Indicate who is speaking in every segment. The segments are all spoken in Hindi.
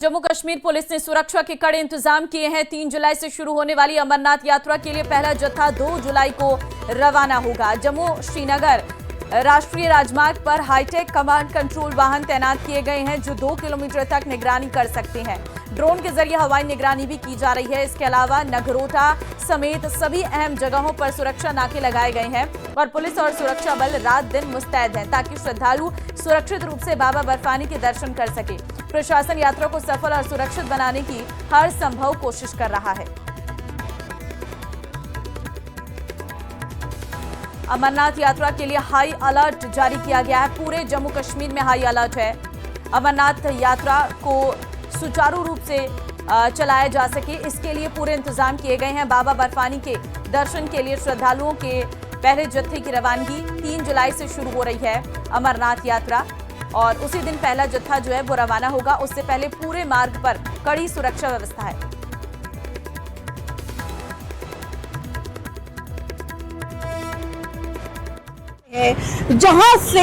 Speaker 1: जम्मू कश्मीर पुलिस ने सुरक्षा के कड़े इंतजाम किए हैं। 3 जुलाई से शुरू होने वाली अमरनाथ यात्रा के लिए पहला जत्था 2 जुलाई को रवाना होगा। जम्मू श्रीनगर राष्ट्रीय राजमार्ग पर हाईटेक कमांड कंट्रोल वाहन तैनात किए गए हैं जो 2 किलोमीटर तक निगरानी कर सकते हैं। ड्रोन के जरिए हवाई निगरानी भी की जा रही है। इसके अलावा नगरोटा समेत सभी अहम जगहों पर सुरक्षा नाके लगाए गए हैं और पुलिस और सुरक्षा बल रात दिन मुस्तैद हैं ताकि श्रद्धालु सुरक्षित रूप से बाबा बर्फानी के दर्शन कर सके। प्रशासन यात्रा को सफल और सुरक्षित बनाने की हर संभव कोशिश कर रहा है। अमरनाथ यात्रा के लिए हाई अलर्ट जारी किया गया है। पूरे जम्मू कश्मीर में हाई अलर्ट है। अमरनाथ यात्रा को सुचारू रूप से चलाया जा सके इसके लिए पूरे इंतजाम किए गए हैं। बाबा बर्फानी के दर्शन के लिए श्रद्धालुओं के पहले जत्थे की रवानगी 3 जुलाई से शुरू हो रही है अमरनाथ यात्रा और उसी दिन पहला जत्था जो है वो रवाना होगा। उससे पहले पूरे मार्ग पर कड़ी सुरक्षा व्यवस्था है।
Speaker 2: जहां से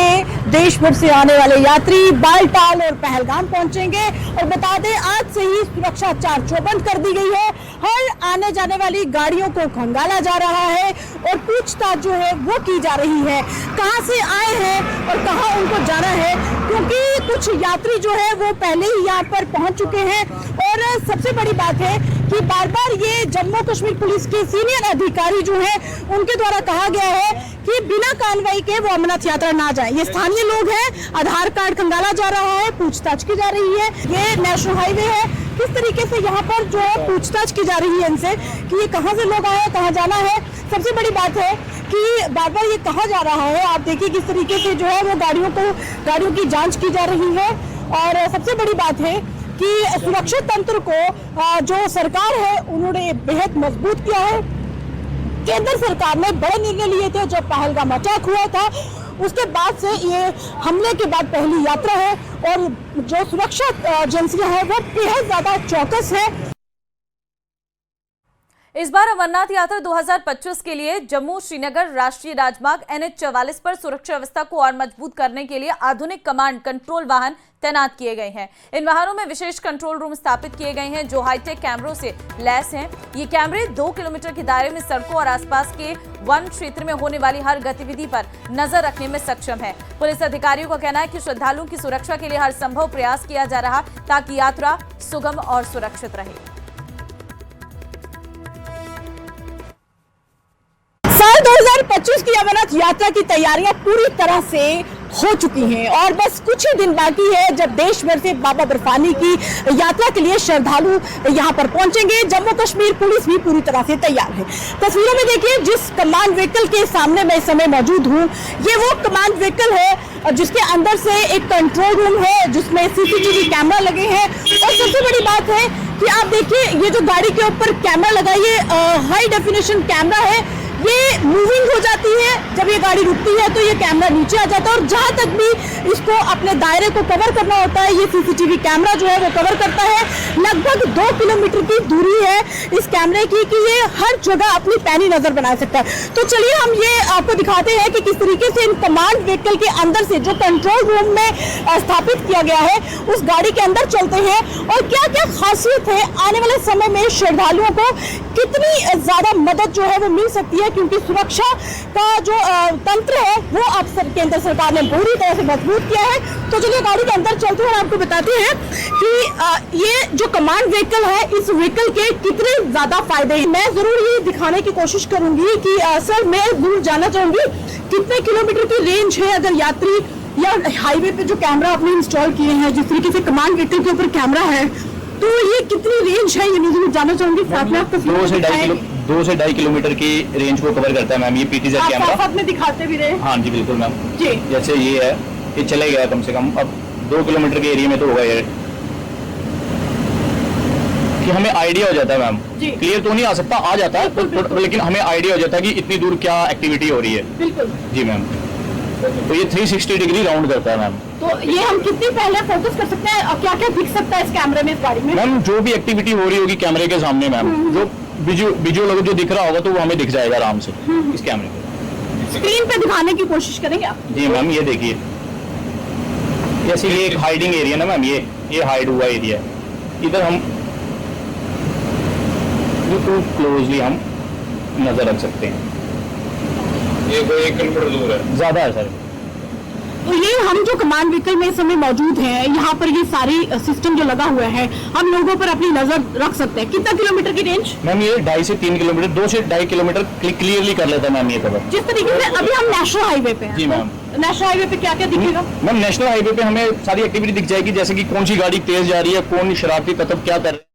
Speaker 2: देश भर से आने वाले यात्री बालटाल और पहलगाम पहुंचेंगे। और बता दें आज से ही सुरक्षा चार चौबंद कर दी गई है। हर आने जाने वाली गाड़ियों को खंगाला जा रहा है और पूछताछ जो है वो की जा रही है कहां से आए हैं और कहां उनको जाना है, क्योंकि कुछ यात्री जो है वो पहले ही यहाँ पर पहुंच चुके हैं। और सबसे बड़ी बात है कि बार बार ये जम्मू कश्मीर पुलिस के सीनियर अधिकारी जो हैं उनके द्वारा कहा गया है कि बिना कार्रवाई के वो अमरनाथ यात्रा ना जाए। ये स्थानीय लोग हैं, आधार कार्ड खंगाला जा रहा है, पूछताछ की जा रही है। ये नेशनल हाईवे है, किस तरीके से यहाँ पर जो है पूछताछ की जा रही है इनसे कि ये कहाँ से लोग आए हैं, कहाँ जाना है। सबसे बड़ी बात है कि बार बार ये कहा जा रहा है, आप देखिए किस तरीके से जो है वो गाड़ियों की जाँच की जा रही है। और सबसे बड़ी बात है कि सुरक्षा तंत्र को जो सरकार है उन्होंने बेहद मजबूत किया है। केंद्र सरकार ने बड़े निर्णय लिए थे जब पहलगाम अटैक हुआ था, उसके बाद से ये हमले के बाद पहली यात्रा है और जो सुरक्षा एजेंसियां हैं वो बेहद ज्यादा चौकस है।
Speaker 1: इस बार अमरनाथ यात्रा 2025 के लिए जम्मू श्रीनगर राष्ट्रीय राजमार्ग NH 44 पर सुरक्षा व्यवस्था को और मजबूत करने के लिए आधुनिक कमांड कंट्रोल वाहन तैनात किए गए हैं। इन वाहनों में विशेष कंट्रोल रूम स्थापित किए गए हैं जो हाईटेक कैमरों से लैस हैं। ये कैमरे 2 किलोमीटर के दायरे में सड़कों और आसपास के वन क्षेत्र में होने वाली हर गतिविधि पर नजर रखने में सक्षम है। पुलिस अधिकारियों का कहना है कि श्रद्धालुओं की सुरक्षा के लिए हर संभव प्रयास किया जा रहा ताकि यात्रा सुगम और सुरक्षित रहे।
Speaker 2: साल 2025 की अमरनाथ यात्रा की तैयारियां पूरी तरह से हो चुकी हैं और बस कुछ ही दिन बाकी है जब देश भर से बाबा बर्फानी की यात्रा के लिए श्रद्धालु यहां पर पहुंचेंगे। जम्मू कश्मीर पुलिस भी पूरी तरह से तैयार है। तस्वीरों में देखिए जिस कमांड व्हीकल के सामने मैं इस समय मौजूद हूं, ये वो कमांड व्हीकल है जिसके अंदर से एक कंट्रोल रूम है जिसमें CCTV कैमरा लगे हैं। और सबसे बड़ी बात है कि आप देखिए ये जो गाड़ी के ऊपर कैमरा लगा, ये हाई डेफिनेशन कैमरा है। ये मूविंग हो जाती है, जब ये गाड़ी रुकती है तो ये कैमरा नीचे आ जाता है और जहां तक भी इसको अपने दायरे को कवर करना होता है ये CCTV कैमरा जो है वो कवर करता है। लगभग 2 किलोमीटर की दूरी है इस कैमरे की कि ये हर जगह अपनी पैनी नजर बना सकता है। तो चलिए हम ये आपको दिखाते हैं कि किस तरीके से इन कमांड व्हीकल के अंदर से जो कंट्रोल रूम में स्थापित किया गया है उस गाड़ी के अंदर चलते हैं और क्या क्या खासियत है, आने वाले समय में श्रद्धालुओं को कितनी ज्यादा मदद जो है वो मिल सकती है, क्योंकि सुरक्षा का जो तंत्र है वो अब केंद्र सरकार ने पूरी तरह से मजबूत किया है। तो चलिए गाड़ी के अंदर चलते हैं और आपको बताते हैं कि ये जो कमांड व्हीकल है इस व्हीकल के कितने ज्यादा फायदे हैं। मैं जरूर ये दिखाने की कोशिश करूंगी कि सर मैं जरूर जानना चाहूंगी कितने किलोमीटर की रेंज है अगर यात्री या हाईवे पे जो कैमरा आपने इंस्टॉल किए हैं, जिस तरीके से कमांड व्हीकल के ऊपर कैमरा है, तो ये कितनी रेंज है ये मैं जरूर जानना चाहूंगी। साथ में आप
Speaker 3: 2 से 2.5 किलोमीटर की रेंज को कवर करता है मैम ये PTZ कैमरा।
Speaker 2: साथ में दिखाते भी रहे।
Speaker 3: हाँ जी बिल्कुल मैम
Speaker 2: जी।
Speaker 3: जैसे ये है, ये चले गया कम से कम अब 2 किलोमीटर के एरिया में तो होगा ये कि हमें आइडिया हो जाता है मैम। क्लियर तो नहीं आ सकता, आ जाता है लेकिन हमें आइडिया हो जाता है कि इतनी दूर क्या एक्टिविटी हो रही है।
Speaker 2: बिल्कुल
Speaker 3: जी मैम। तो ये 360 डिग्री राउंड करता है मैम।
Speaker 2: तो ये हम कितनी पहले फोकस कर सकते हैं और क्या क्या दिख सकता है इस कैमरे में, इस गाड़ी में?
Speaker 3: मैम जो भी एक्टिविटी हो रही होगी कैमरे के सामने मैम, जो विजुअल जो दिख रहा होगा तो वो हमें दिख जाएगा आराम से इस कैमरे पे।
Speaker 2: स्क्रीन पे दिखाने की कोशिश करेंगे आप?
Speaker 3: जी मैम ये देखिए, जैसे ये एक हाइडिंग एरिया ना मैम, ये हाइड हुआ एरिया है। इधर हम बिल्कुल क्लोजली हम नजर रख सकते हैं।
Speaker 4: ये कोई 1 किलोमीटर दूर है।
Speaker 3: ज्यादा है सर।
Speaker 2: तो ये हम जो कमांड व्हीकल में इस समय मौजूद हैं, यहाँ पर ये सारी सिस्टम जो लगा हुआ है, हम लोगों पर अपनी नजर रख सकते हैं। कितना किलोमीटर की रेंज?
Speaker 3: मैम ये 2.5 से 3 किलोमीटर, 2 से 2.5 किलोमीटर क्लियरली कर लेता है मैम ये कवर।
Speaker 2: जिस तरीके से अभी हम नेशनल हाईवे पे हैं,
Speaker 3: जी मैम।
Speaker 2: नेशनल हाईवे पे क्या क्या दिखेगा?
Speaker 3: मैम नेशनल हाईवे पे हमें सारी एक्टिविटी दिख जाएगी, जैसे कि कौन सी गाड़ी तेज जा रही है, कौन शरारती तत्व क्या कर रहे हैं।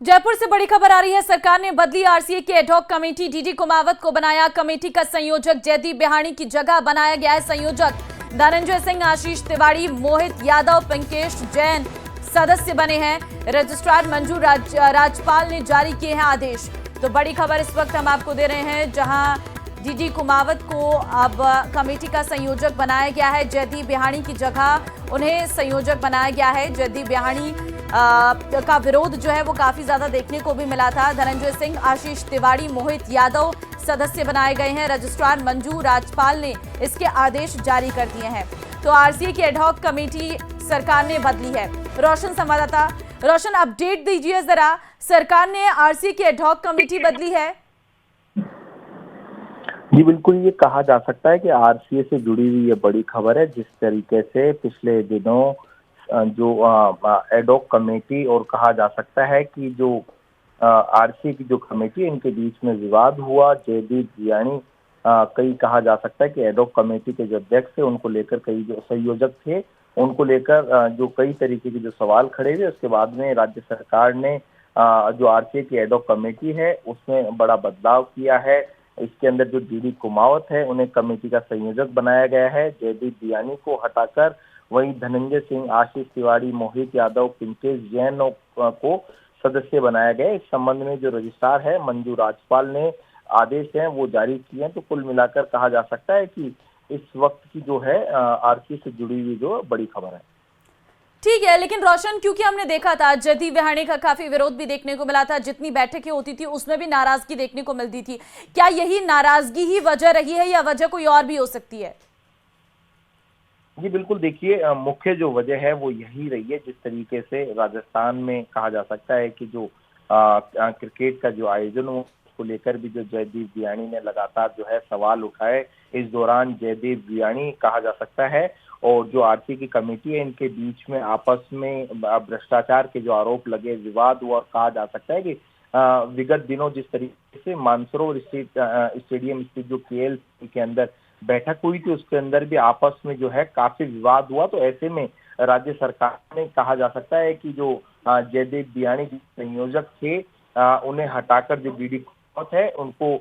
Speaker 1: जयपुर से बड़ी खबर आ रही है। सरकार ने बदली आरसीए की एडहॉक कमेटी। डीडी कुमावत को बनाया कमेटी का संयोजक। जयदीप बिहाणी की जगह बनाया गया है संयोजक। धनंजय सिंह, आशीष तिवारी, मोहित यादव, पिंकेश जैन सदस्य बने हैं। रजिस्ट्रार मंजू राजपाल ने जारी किए हैं आदेश। तो बड़ी खबर इस वक्त हम आपको दे रहे हैं, जहां डीडी कुमावत को अब कमेटी का संयोजक बनाया गया है। जयदीप बिहाणी की जगह उन्हें संयोजक बनाया गया है। जयदीप बिहाणी का विरोध जो है वो काफी ज्यादा देखने को भी मिला था। धनंजय सिंह, आशीष तिवारी, मोहित यादव सदस्य बनाए गए हैं। रजिस्ट्रार मंजू राजपाल ने इसके आदेश जारी कर दिए हैं। तो आरसीए की एडहॉक कमेटी सरकार ने बदली है। रोशन संवाददाता, रोशन अपडेट दीजिए जरा, सरकार ने आरसीए की एडहॉक कमेटी बदली है।
Speaker 5: जी बिल्कुल, ये कहा जा सकता है कि आरसीए से जुड़ी हुई ये बड़ी खबर है। जिस तरीके से पिछले दिनों जो एडहॉक कमेटी, और कहा जा सकता है कि जो आरसीए की जो कमेटी है, इनके बीच में विवाद हुआ। जयदीप बिहाणी कई कहा जा सकता है कि एडहॉक कमेटी के जो अध्यक्ष थे, उनको लेकर कई जो संयोजक थे, उनको लेकर जो कई तरीके के जो सवाल खड़े हुए। उसके बाद में राज्य सरकार ने जो आरसीए की एडहॉक कमेटी है उसमें बड़ा बदलाव किया है। इसके अंदर जो डीडी कुमावत है उन्हें कमेटी का संयोजक बनाया गया है। जयदीप बिहाणी को हटाकर वहीं धनंजय सिंह, आशीष तिवारी, मोहित यादव, पिंकेश जैन को सदस्य बनाया गया है। इस संबंध में जो रजिस्ट्रार है मंजू राजपाल ने आदेश हैं वो जारी किए हैं। तो कुल मिलाकर कहा जा सकता है कि इस वक्त की जो है आरसीए से जुड़ी हुई जो बड़ी खबर है।
Speaker 1: ठीक है, लेकिन रोशन, क्योंकि हमने देखा था जयदीप बिहाणी का काफी विरोध भी देखने को मिला था। जितनी बैठकें होती थी उसमें भी नाराजगी देखने को मिलती थी। क्या यही नाराजगी ही वजह रही है या वजह कोई और भी हो सकती है?
Speaker 5: जी बिल्कुल, देखिए मुख्य जो वजह है वो यही रही है। जिस तरीके से राजस्थान में कहा जा सकता है कि जो क्रिकेट का जो आयोजन हो, उसको लेकर भी जो जयदीप बिहाणी ने लगातार जो है सवाल उठाए। इस दौरान जयदीप बिहाणी कहा जा सकता है और जो आरसीए की कमेटी है, इनके बीच में आपस में भ्रष्टाचार के जो आरोप लगे, विवाद हुआ। और कहा जा सकता है कि विगत दिनों जिस तरीके से मानसरोवर स्टेडियम स्थित जो केएल के अंदर बैठक हुई थी, उसके अंदर भी आपस में जो है काफी विवाद हुआ। तो ऐसे में राज्य सरकार ने कहा जा सकता है कि जो जयदीप बिहाणी संयोजक थे, उन्हें हटाकर जो डीडी कुमावत है उनको